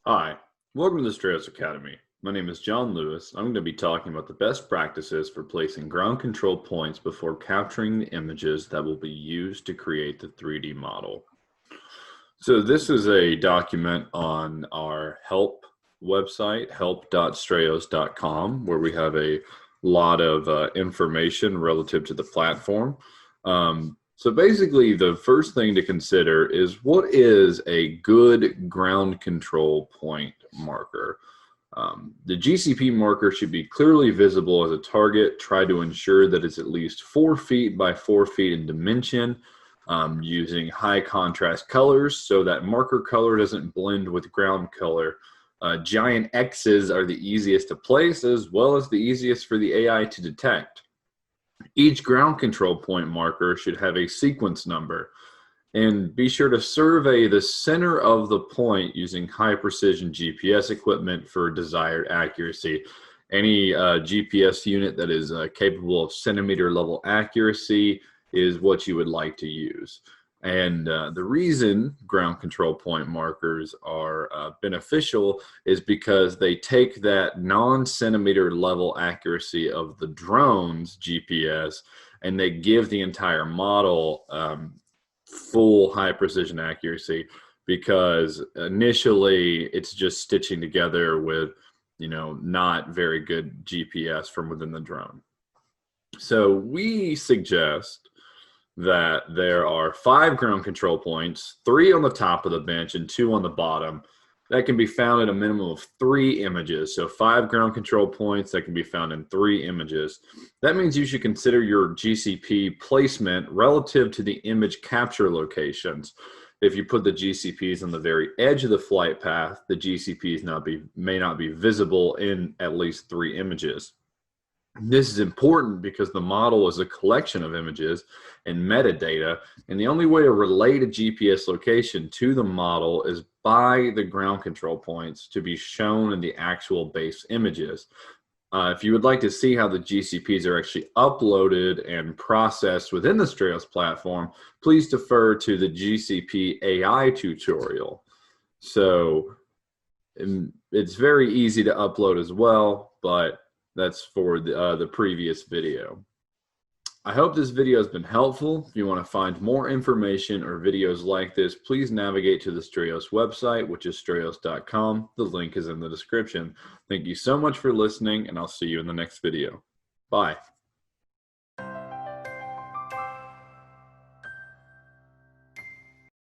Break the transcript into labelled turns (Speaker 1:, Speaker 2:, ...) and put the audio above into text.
Speaker 1: Hi, welcome to the Strayos Academy. My name is Jon Lewis. I'm going to be talking about the best practices for placing ground control points before capturing the images that will be used to create the 3D model. So this is a document on our help website, help.strayos.com, where we have a lot of information relative to the platform. So basically, the first thing to consider is what is a good ground control point marker. The GCP marker should be clearly visible as a target. Try to ensure that it's at least 4 feet by 4 feet in dimension, using high contrast colors so that marker color doesn't blend with ground color. Giant X's are the easiest to place as well as the easiest for the AI to detect. Each ground control point marker should have a sequence number, and be sure to survey the center of the point using high precision GPS equipment for desired accuracy. Any GPS unit that is capable of centimeter level accuracy is what you would like to use. And the reason ground control point markers are beneficial is because they take that non-centimeter level accuracy of the drone's GPS and they give the entire model full high precision accuracy, because initially it's just stitching together with, not very good GPS from within the drone. So we suggest that there are 5 ground control points, 3 on the top of the bench and 2 on the bottom, that can be found in a minimum of 3 images. So 5 ground control points that can be found in 3 images. That means you should consider your GCP placement relative to the image capture locations. If you put the GCPs on the very edge of the flight path, the GCPs may not be visible in at least 3 images. This is important because the model is a collection of images and metadata, and the only way to relate a GPS location to the model is by the ground control points to be shown in the actual base images. If you would like to see how the GCPs are actually uploaded and processed within the Strayos platform, please defer to the GCP AI tutorial. So it's very easy to upload as well, but that's for the previous video. I hope this video has been helpful. If you want to find more information or videos like this, please navigate to the Strayos website, which is strayos.com. The link is in the description. Thank you so much for listening, and I'll see you in the next video. Bye.